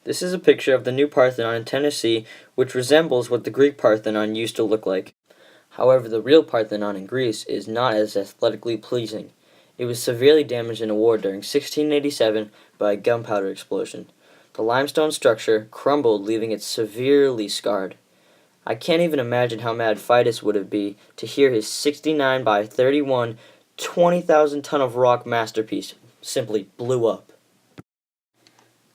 This is a picture of the new Parthenon in Tennessee, which resembles what the Greek Parthenon used to look like. However, the real Parthenon in Greece is not as aesthetically pleasing. It was severely damaged in a war during 1687 by a gunpowder explosion. The limestone structure crumbled, leaving it severely scarred. I can't even imagine how mad Phidias would be to hear his 69 by 31, 20,000 ton of rock masterpiece simply blew up.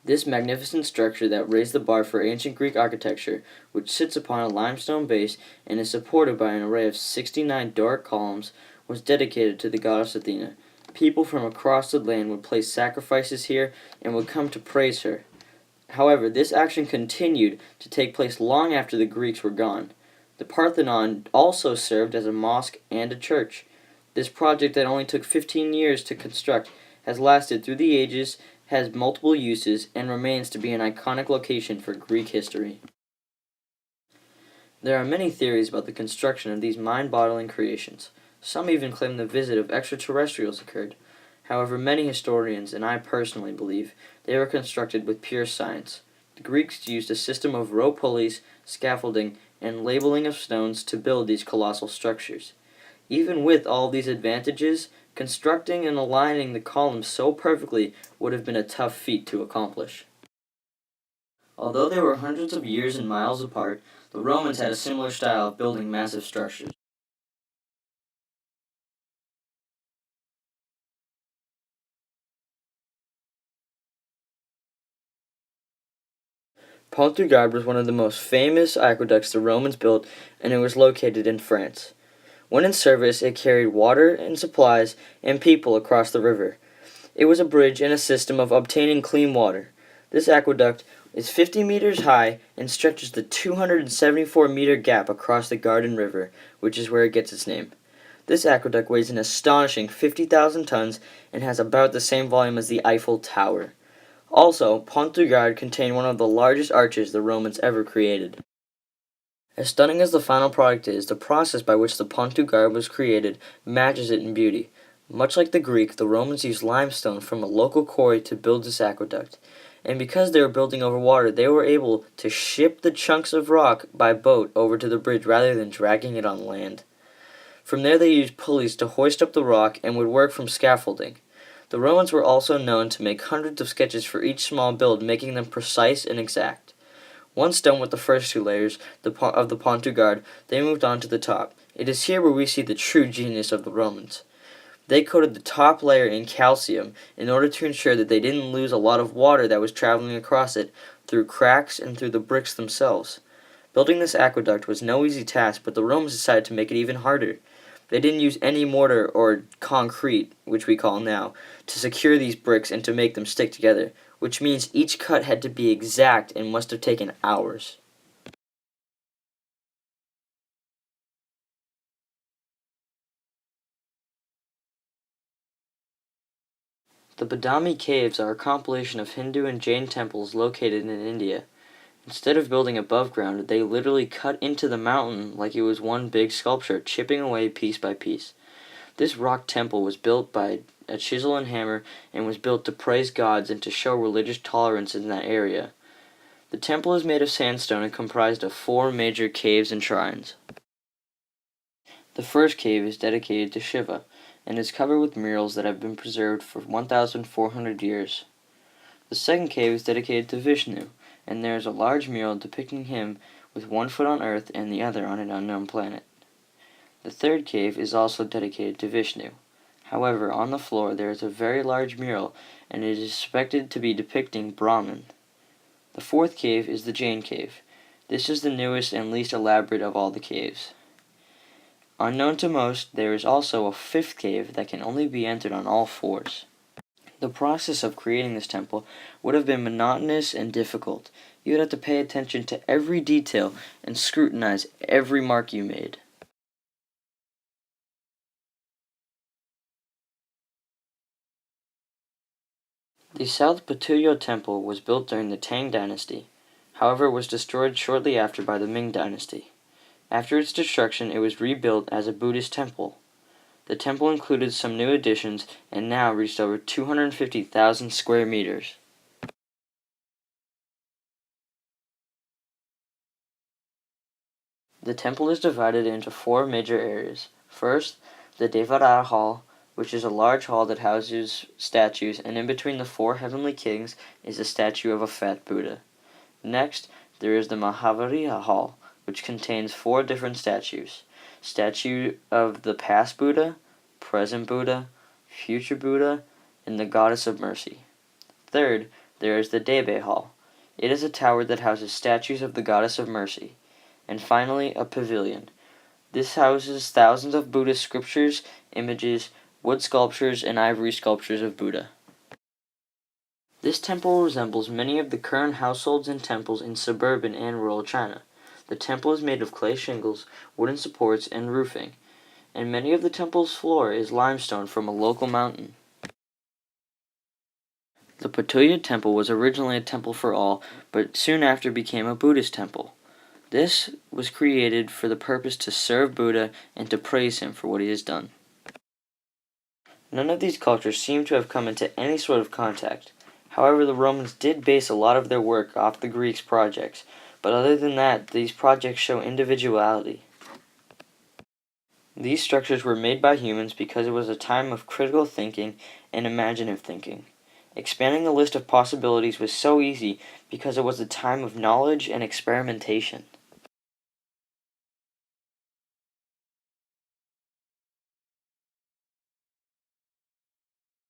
This magnificent structure that raised the bar for ancient Greek architecture, which sits upon a limestone base and is supported by an array of 69 Doric columns, was dedicated to the goddess Athena. People from across the land would place sacrifices here and would come to praise her. However, this action continued to take place long after the Greeks were gone. The Parthenon also served as a mosque and a church. This project that only took 15 years to construct has lasted through the ages, has multiple uses, and remains to be an iconic location for Greek history. There are many theories about the construction of these mind-boggling creations. Some even claim the visit of extraterrestrials occurred. However, many historians, and I personally believe, they were constructed with pure science. The Greeks used a system of rope pulleys, scaffolding, and labeling of stones to build these colossal structures. Even with all these advantages, constructing and aligning the columns so perfectly would have been a tough feat to accomplish. Although they were hundreds of years and miles apart, the Romans had a similar style of building massive structures. Pont-du-Gard was one of the most famous aqueducts the Romans built, and it was located in France. When in service, it carried water and supplies and people across the river. It was a bridge and a system of obtaining clean water. This aqueduct is 50 meters high and stretches the 274-meter gap across the Garden River, which is where it gets its name. This aqueduct weighs an astonishing 50,000 tons and has about the same volume as the Eiffel Tower. Also, Pont-du-Gard contained one of the largest arches the Romans ever created. As stunning as the final product is, the process by which the Pont-du-Gard was created matches it in beauty. Much like the Greek, the Romans used limestone from a local quarry to build this aqueduct. And because they were building over water, they were able to ship the chunks of rock by boat over to the bridge rather than dragging it on land. From there they used pulleys to hoist up the rock and would work from scaffolding. The Romans were also known to make hundreds of sketches for each small build, making them precise and exact. Once done with the first two layers of the Pont-du-Gard, they moved on to the top. It is here where we see the true genius of the Romans. They coated the top layer in calcium in order to ensure that they didn't lose a lot of water that was traveling across it through cracks and through the bricks themselves. Building this aqueduct was no easy task, but the Romans decided to make it even harder. They didn't use any mortar or concrete, which we call now, to secure these bricks and to make them stick together, which means each cut had to be exact and must have taken hours. The Badami Caves are a compilation of Hindu and Jain temples located in India. Instead of building above ground, they literally cut into the mountain like it was one big sculpture, chipping away piece by piece. This rock temple was built by a chisel and hammer and was built to praise gods and to show religious tolerance in that area. The temple is made of sandstone and comprised of 4 major caves and shrines. The first cave is dedicated to Shiva and is covered with murals that have been preserved for 1,400 years. The second cave is dedicated to Vishnu, and there is a large mural depicting him with one foot on earth and the other on an unknown planet. The third cave is also dedicated to Vishnu. However, on the floor there is a very large mural, and it is suspected to be depicting Brahman. The fourth cave is the Jain cave. This is the newest and least elaborate of all the caves. Unknown to most, there is also a fifth cave that can only be entered on all fours. The process of creating this temple would have been monotonous and difficult. You would have to pay attention to every detail and scrutinize every mark you made. The South Patuyeo Temple was built during the Tang Dynasty. However, it was destroyed shortly after by the Ming Dynasty. After its destruction, it was rebuilt as a Buddhist temple. The temple included some new additions and now reached over 250,000 square meters. The temple is divided into four major areas. First, the Devara Hall, which is a large hall that houses statues, and in between the four heavenly kings is a statue of a fat Buddha. Next, there is the Mahaviriya Hall, which contains four different statues. Statue of the past Buddha, present Buddha, future Buddha, and the Goddess of Mercy. Third, there is the Debe Hall. It is a tower that houses statues of the Goddess of Mercy. And finally, a pavilion. This houses thousands of Buddhist scriptures, images, wood sculptures, and ivory sculptures of Buddha. This temple resembles many of the current households and temples in suburban and rural China. The temple is made of clay shingles, wooden supports, and roofing, and many of the temple's floor is limestone from a local mountain. The Patuya Temple was originally a temple for all, but soon after became a Buddhist temple. This was created for the purpose to serve Buddha and to praise him for what he has done. None of these cultures seem to have come into any sort of contact. However, the Romans did base a lot of their work off the Greeks' projects, but other than that, these projects show individuality. These structures were made by humans because it was a time of critical thinking and imaginative thinking. Expanding the list of possibilities was so easy because it was a time of knowledge and experimentation.